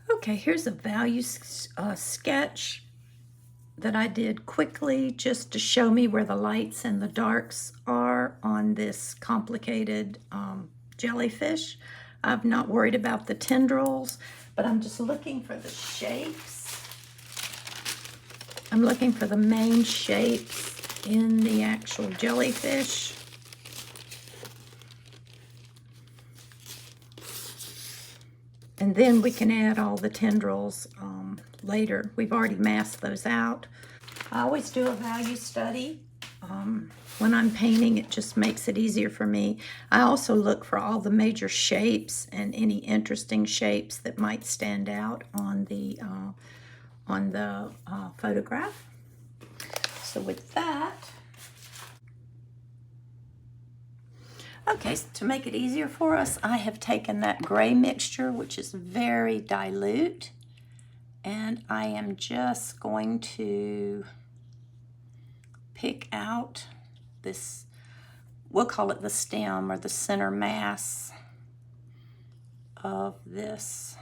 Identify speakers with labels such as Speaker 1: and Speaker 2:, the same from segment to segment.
Speaker 1: Okay, here's a value sketch that I did quickly just to show me where the lights and the darks are on this complicated jellyfish. I'm not worried about the tendrils, but I'm just looking for the shapes. I'm looking for the main shapes in the actual jellyfish. And then we can add all the tendrils later. We've already masked those out. I always do a value study. When I'm painting, it just makes it easier for me. I also look for all the major shapes and any interesting shapes that might stand out on the photograph. So with that, okay, so to make it easier for us, I have taken that gray mixture, which is very dilute, and I am just going to pick out this, we'll call it the stem or the center mass of this,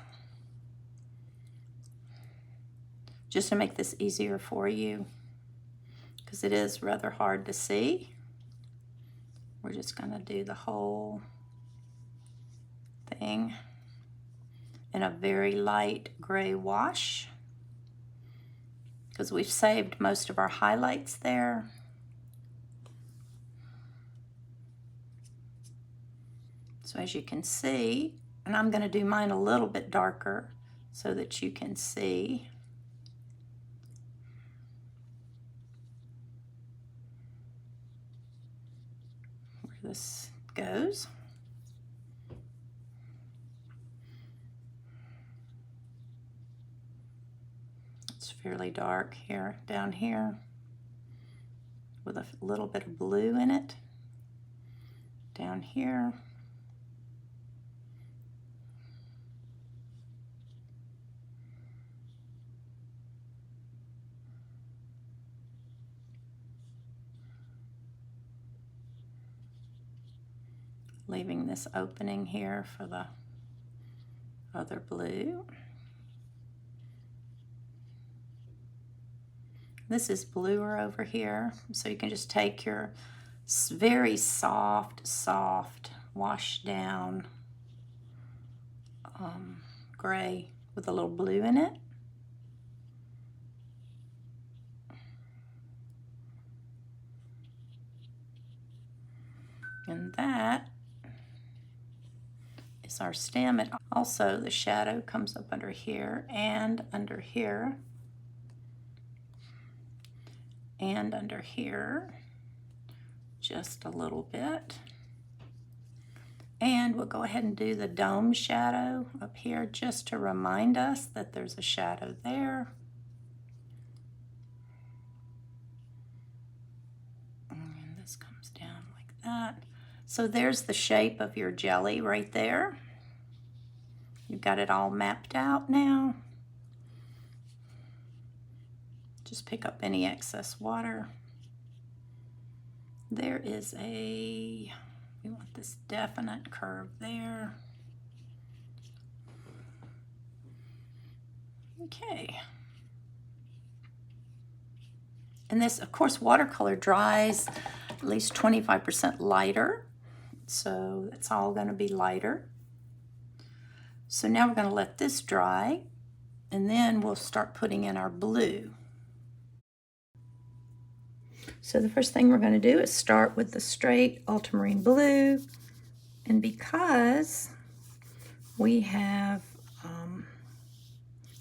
Speaker 1: just to make this easier for you, because it is rather hard to see. We're just going to do the whole thing in a very light gray wash, because we've saved most of our highlights there. So as you can see, and I'm going to do mine a little bit darker so that you can see. Where this goes. It's fairly dark here, down here, with a little bit of blue in it. Down here. Leaving this opening here for the other blue. This is bluer over here, so you can just take your very soft wash down gray with a little blue in it. And that is our stem. And also the shadow comes up under here and under here and under here just a little bit. And we'll go ahead and do the dome shadow up here just to remind us that there's a shadow there. And this comes down like that. So there's the shape of your jelly right there. You've got it all mapped out now. Just pick up any excess water. There is we want this definite curve there. Okay. And this, of course, watercolor dries at least 25% lighter. So it's all going to be lighter. So now we're going to let this dry, and then we'll start putting in our blue. So the first thing we're going to do is start with the straight ultramarine blue. And because we have,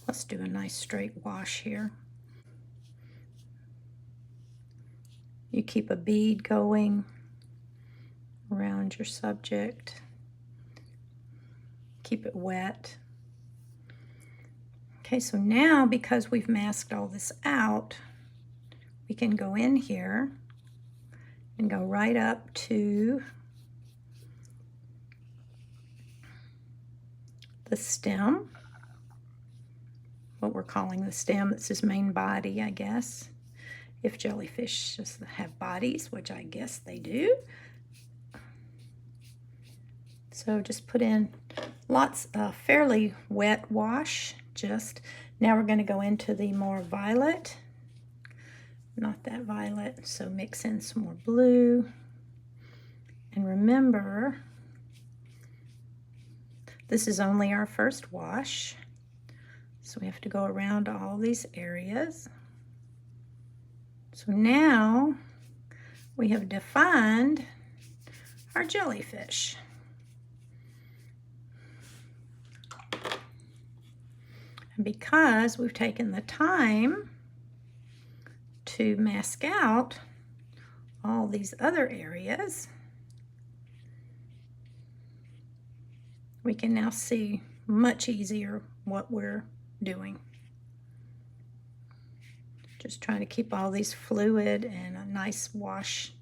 Speaker 1: let's do a nice straight wash here. You keep a bead going around your subject. Keep it wet. Okay, so now because we've masked all this out, we can go in here and go right up to the stem, what we're calling the stem. That's his main body, I guess. If jellyfish just have bodies, which I guess they do. So just put in lots of fairly wet wash Now we're going to go into the more violet. Not that violet, so mix in some more blue. And remember, this is only our first wash, so we have to go around all these areas. So now we have defined our jellyfish. And because we've taken the time to mask out all these other areas, we can now see much easier what we're doing. Just trying to keep all these fluid and a nice wash,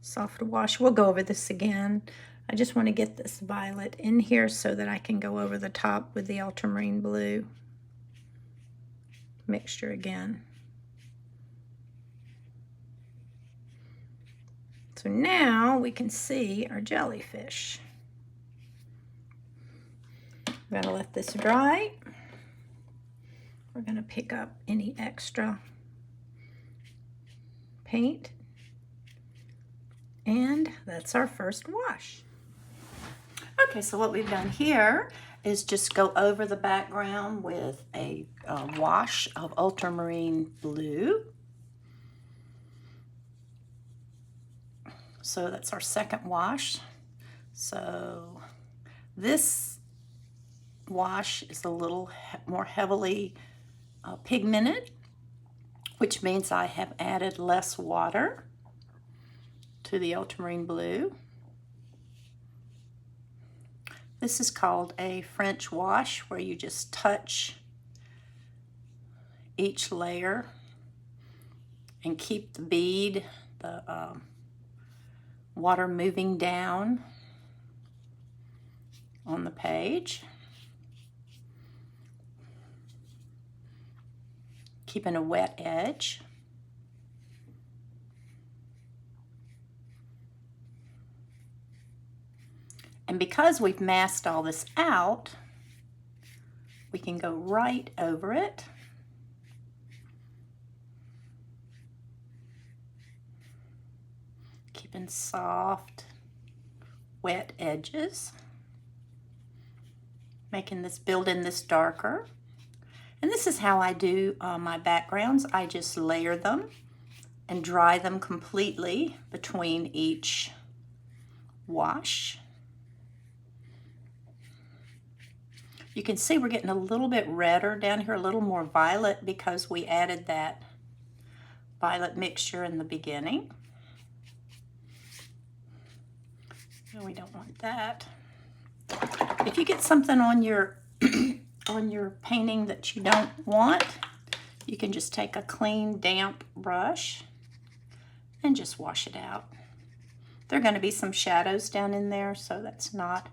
Speaker 1: soft wash. We'll go over this again. I just want to get this violet in here so that I can go over the top with the ultramarine blue mixture again. So now we can see our jellyfish. We're going to let this dry. We're going to pick up any extra paint. And that's our first wash. Okay, so what we've done here is just go over the background with a wash of ultramarine blue. So that's our second wash. So this wash is a little more heavily pigmented, which means I have added less water to the ultramarine blue. This is called a French wash, where you just touch each layer and keep the bead, the water moving down on the page, keeping a wet edge. And because we've masked all this out, we can go right over it. Keeping soft, wet edges. Making this, building this darker. And this is how I do my backgrounds. I just layer them and dry them completely between each wash. You can see we're getting a little bit redder down here, a little more violet, because we added that violet mixture in the beginning. And we don't want that. If you get something on your on your painting that you don't want, you can just take a clean, damp brush and just wash it out. There are going to be some shadows down in there, so that's not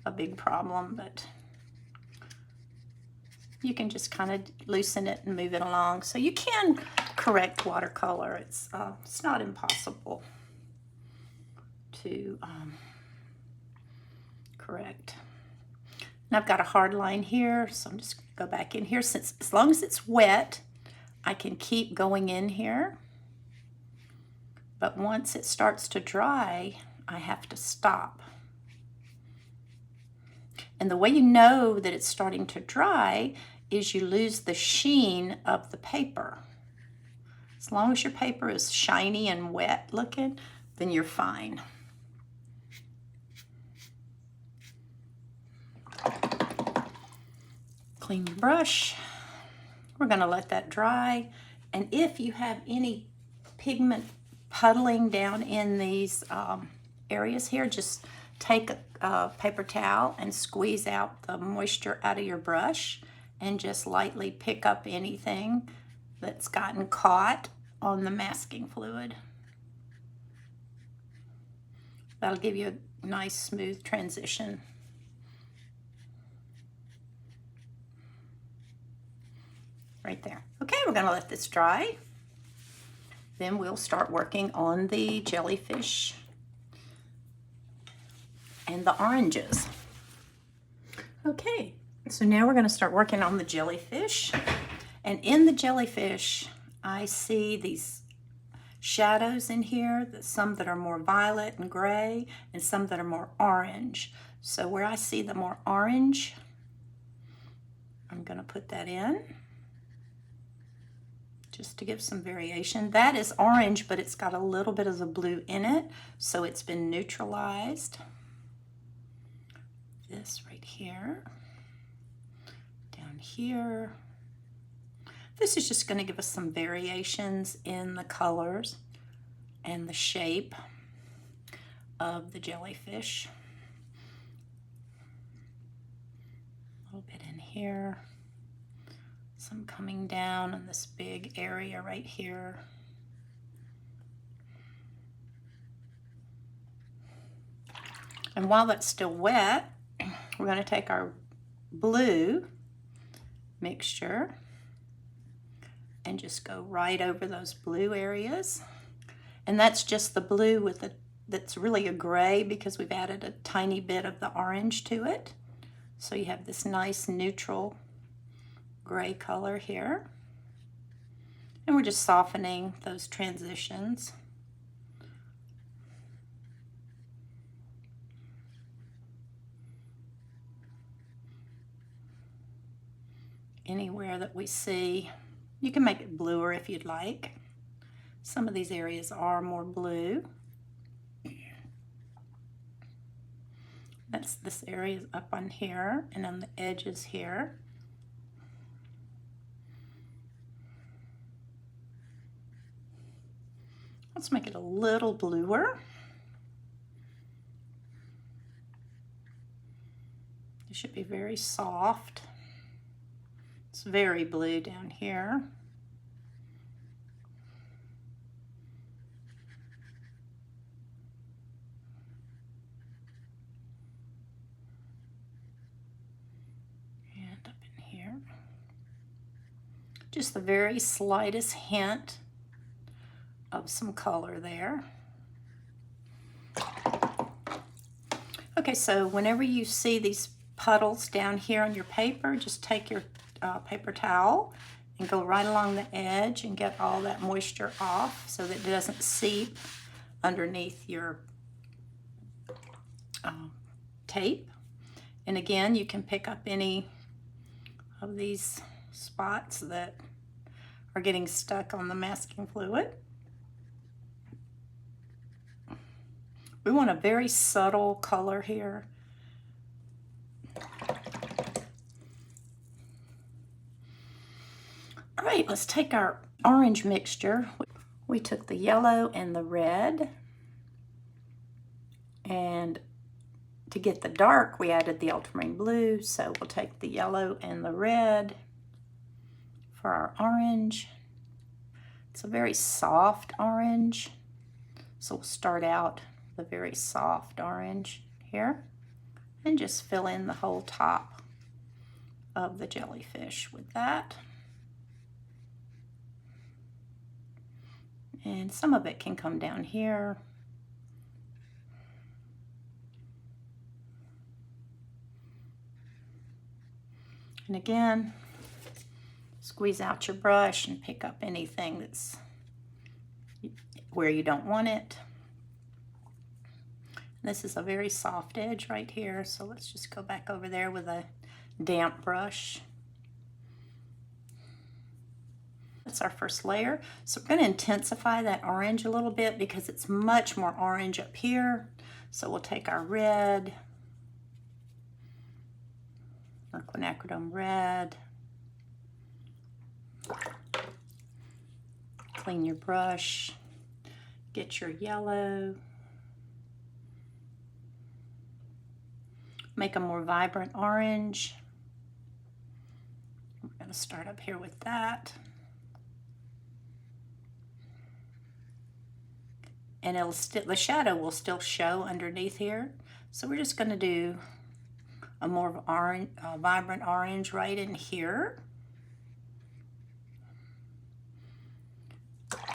Speaker 1: a big problem, but you can just kind of loosen it and move it along. So you can correct watercolor. It's not impossible to correct. And I've got a hard line here, so I'm just going to go back in here. Since as long as it's wet, I can keep going in here. But once it starts to dry, I have to stop. And the way you know that it's starting to dry is you lose the sheen of the paper. As long as your paper is shiny and wet looking, then you're fine. Clean the brush. We're going to let that dry. And if you have any pigment puddling down in these areas here, just take a paper towel and squeeze out the moisture out of your brush and just lightly pick up anything that's gotten caught on the masking fluid. That'll give you a nice smooth transition. Right there. Okay, we're going to let this dry. Then we'll start working on the jellyfish and the oranges. Okay, So now we're going to start working on the jellyfish. And in the jellyfish, I see these shadows in here, some that are more violet and gray, and some that are more orange. So where I see the more orange, I'm going to put that in just to give some variation. That is orange, but it's got a little bit of the blue in it, so it's been neutralized. This right here, down here. This is just going to give us some variations in the colors and the shape of the jellyfish. A little bit in here, some coming down in this big area right here. And while that's still wet, we're going to take our blue mixture and just go right over those blue areas. And that's just the blue with that's really a gray because we've added a tiny bit of the orange to it. So you have this nice neutral gray color here. And we're just softening those transitions. Anywhere that we see, you can make it bluer if you'd like. Some of these areas are more blue. That's this area up on here and on the edges here. Let's make it a little bluer. It should be very soft. It's very blue down here. And up in here. Just the very slightest hint of some color there. Okay, so whenever you see these puddles down here on your paper, just take your paper towel and go right along the edge and get all that moisture off so that it doesn't seep underneath your tape. And again, you can pick up any of these spots that are getting stuck on the masking fluid. We want a very subtle color here. All right, let's take our orange mixture. We took the yellow and the red, and to get the dark, we added the ultramarine blue. So we'll take the yellow and the red for our orange. It's a very soft orange. So we'll start out the very soft orange here and just fill in the whole top of the jellyfish with that. And some of it can come down here. And again, squeeze out your brush and pick up anything that's where you don't want it. This is a very soft edge right here, so let's just go back over there with a damp brush. That's our first layer. So we're going to intensify that orange a little bit because it's much more orange up here. So we'll take our red, our quinacridone red, clean your brush, get your yellow, make a more vibrant orange. We're going to start up here with that. And it'll the shadow will still show underneath here. So we're just going to do a more orange, vibrant orange right in here.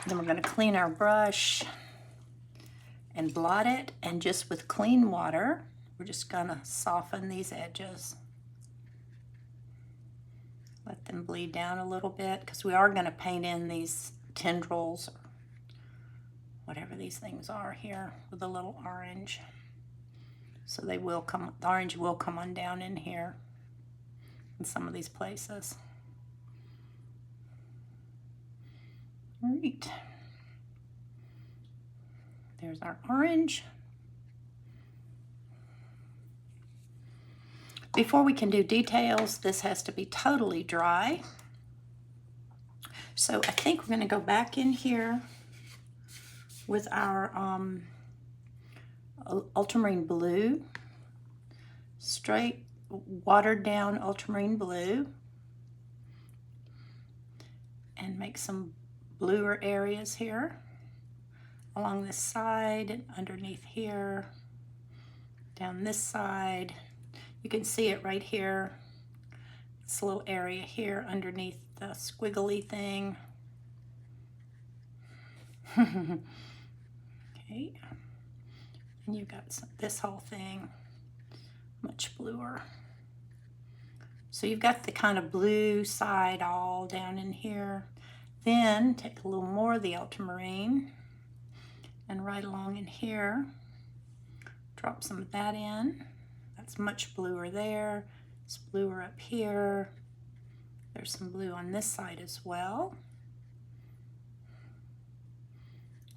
Speaker 1: Then we're going to clean our brush and blot it, and just with clean water, we're just going to soften these edges. Let them bleed down a little bit because we are going to paint in these tendrils, or whatever these things are here, with a little orange. So they will come, the orange will come on down in here in some of these places. All right. There's our orange. Before we can do details, this has to be totally dry. So I think we're going to go back in here with our ultramarine blue, straight watered down ultramarine blue, and make some bluer areas here along this side and underneath here, down this side. You can see it right here, this little area here underneath the squiggly thing. Okay, and you've got this whole thing much bluer. So you've got the kind of blue side all down in here. Then take a little more of the ultramarine and right along in here, drop some of that in. That's much bluer there. It's bluer up here. There's some blue on this side as well.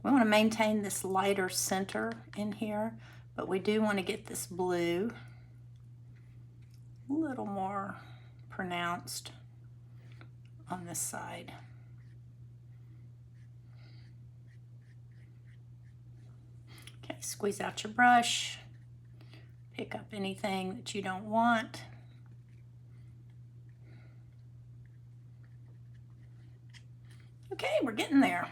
Speaker 1: We want to maintain this lighter center in here, but we do want to get this blue a little more pronounced on this side. Okay, squeeze out your brush, pick up anything that you don't want. Okay, we're getting there.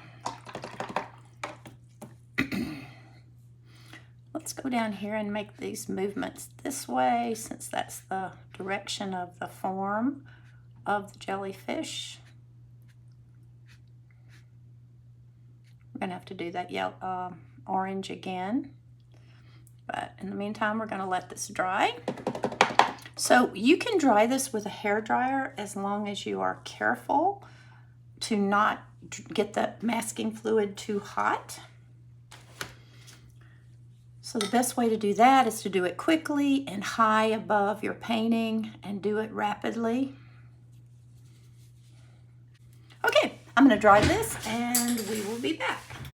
Speaker 1: Let's go down here and make these movements this way, since that's the direction of the form of the jellyfish. We're going to have to do that yellow, orange again. But in the meantime, we're going to let this dry. So you can dry this with a hair dryer as long as you are careful to not get the masking fluid too hot. So the best way to do that is to do it quickly and high above your painting and do it rapidly. Okay, I'm going to dry this and we will be back.